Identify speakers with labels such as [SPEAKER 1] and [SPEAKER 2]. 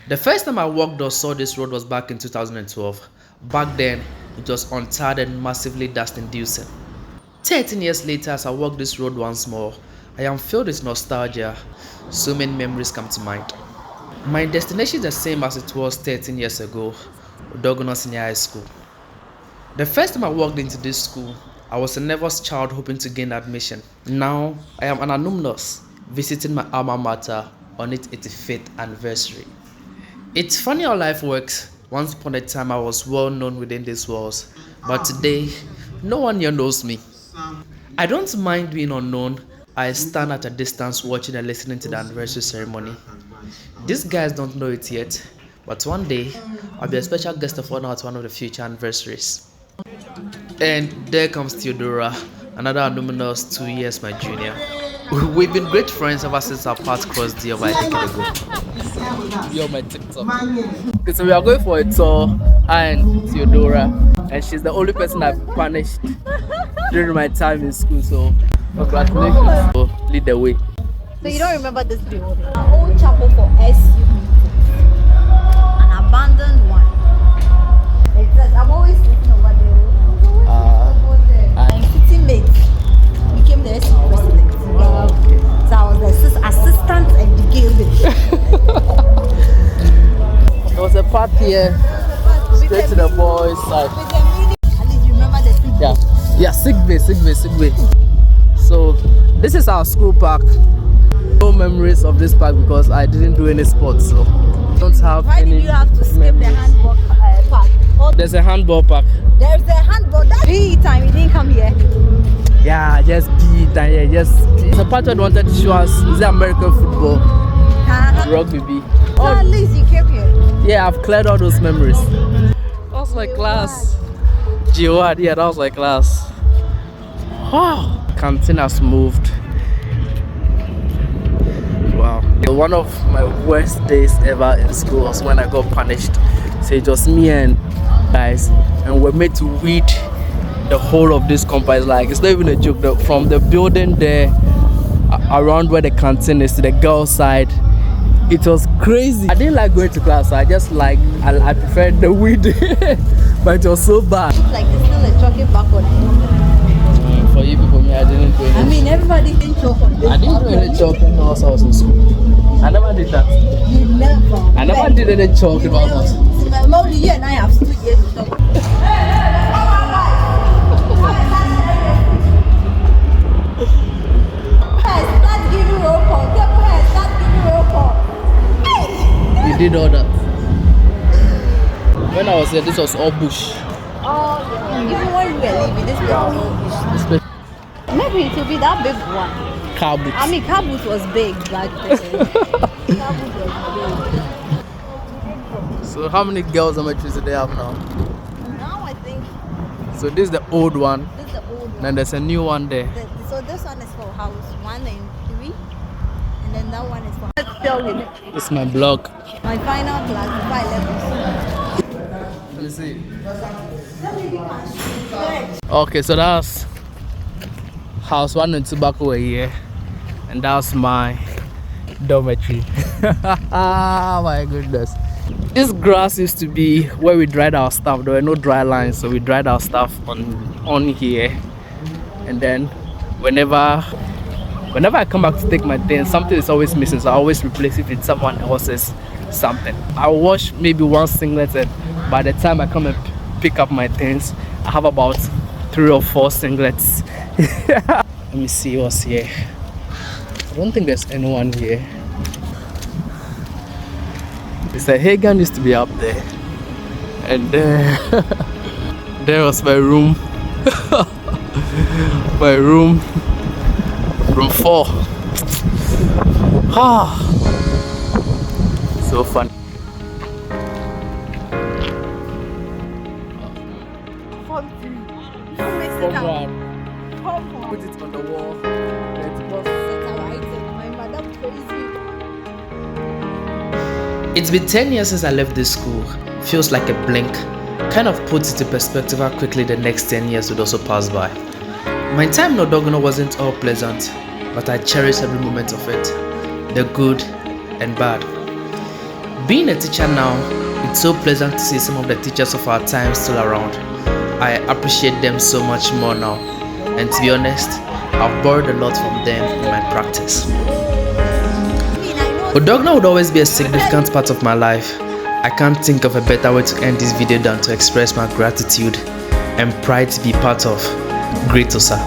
[SPEAKER 1] The first time I walked or saw this road was back in 2012. Back then, it was untarred and massively dust inducing. 13 years later, as I walk this road once more, I am filled with nostalgia. So many memories come to mind. My destination is the same as it was 13 years ago, Odorgonno Senior High School. The first time I walked into this school, I was a nervous child hoping to gain admission. Now, I am an alumnus visiting my alma mater on its 85th anniversary. It's funny how life works. Once upon a time, I was well known within these walls, but today, no one here knows me. I don't mind being unknown. I stand at a distance watching and listening to the anniversary ceremony. These guys don't know it yet, but one day, I'll be a special guest of honor at one of the future anniversaries. And there comes Theodora, another alumnus 2 years my junior. We've been great friends ever since our paths crossed the over a decade ago. You're my TikTok. Okay, so we are going for a tour, and Theodora, and she's the only person I've punished during my time in school, so congratulations. So lead the way.
[SPEAKER 2] So you don't remember this building? Our old chapel for SU, an abandoned one. I'm always sitting over there. My city mate became the SU president.
[SPEAKER 1] Okay.
[SPEAKER 2] So I was the assistant at the building.
[SPEAKER 1] There was a part here, straight to the boys' side.
[SPEAKER 2] At least you remember the sick bay.
[SPEAKER 1] Yeah, sick bay. So this is our school park. No memories of this park because I didn't do any sports, so don't have
[SPEAKER 2] Why
[SPEAKER 1] any.
[SPEAKER 2] did you have to skip the handball park?
[SPEAKER 1] There's a handball park.
[SPEAKER 2] There's a handball. That PE time, you didn't come here.
[SPEAKER 1] Yeah, just PE time. Yeah, just it's a part where they wanted to show us is it American football, rugby.
[SPEAKER 2] So at least you came here.
[SPEAKER 1] Yeah, I've cleared all those memories. That was my class. G1, yeah, that was my class. Wow, canteen has moved. Wow. One of my worst days ever in school was when I got punished. So it was me and guys, and we're made to read the whole of this compound. Like, it's not even a joke. From the building there, around where the canteen is to the girls' side, it was crazy. I didn't like going to class. So I just I preferred the weed, but it was so bad.
[SPEAKER 2] It's like there's still a chocolate back on it.
[SPEAKER 1] For you people, me, I didn't do it.
[SPEAKER 2] I mean, everybody didn't choke on this.
[SPEAKER 1] I didn't do any choking whilst I was in school. I never did that.
[SPEAKER 2] You never.
[SPEAKER 1] I never did any choking whilst I was in school.
[SPEAKER 2] Only you and I have stood here to talk. Start giving roll call. Start giving roll call.
[SPEAKER 1] You did all that. When I was here, this was all bush.
[SPEAKER 2] Oh, yeah. Even when we were leaving, this was no. Maybe it will be that big one.
[SPEAKER 1] Car boots.
[SPEAKER 2] I mean, car boot was big back then. Car boot was big.
[SPEAKER 1] So how many girls dormitories do they have now?
[SPEAKER 2] Now I think
[SPEAKER 1] So this is the old one.
[SPEAKER 2] this is the old one.
[SPEAKER 1] Then there's a new one there.
[SPEAKER 2] So this one is for house 1 and 3, and then that one is for. Let's tell you.
[SPEAKER 1] This is my blog.
[SPEAKER 2] My final class, 5 levels.
[SPEAKER 1] Let me see. Okay, so that's house 1 and 2 back over here, and that's my dormitory. My goodness. This grass used to be where we dried our stuff. There were no dry lines, so we dried our stuff on here. And then whenever I come back to take my things, something is always missing, so I always replace it with someone else's something. I wash maybe one singlet, and by the time I come and pick up my things, I have about 3 or 4 singlets. Let me see what's here. I don't think there's anyone here. Mr. Hagan used to be up there, and there was my room. My room 4. So fun.
[SPEAKER 2] Form 3.
[SPEAKER 1] Form 1. Put it on the wall. It's been 10 years since I left this school. Feels like a blink. Kind of puts into perspective how quickly the next 10 years would also pass by. My time in Odorgonno wasn't all pleasant, but I cherish every moment of it, the good and bad. Being a teacher now, it's so pleasant to see some of the teachers of our time still around. I appreciate them so much more now, and to be honest, I've borrowed a lot from them in my practice. Odorgonno would always be a significant part of my life. I can't think of a better way to end this video than to express my gratitude and pride to be part of Great Osa.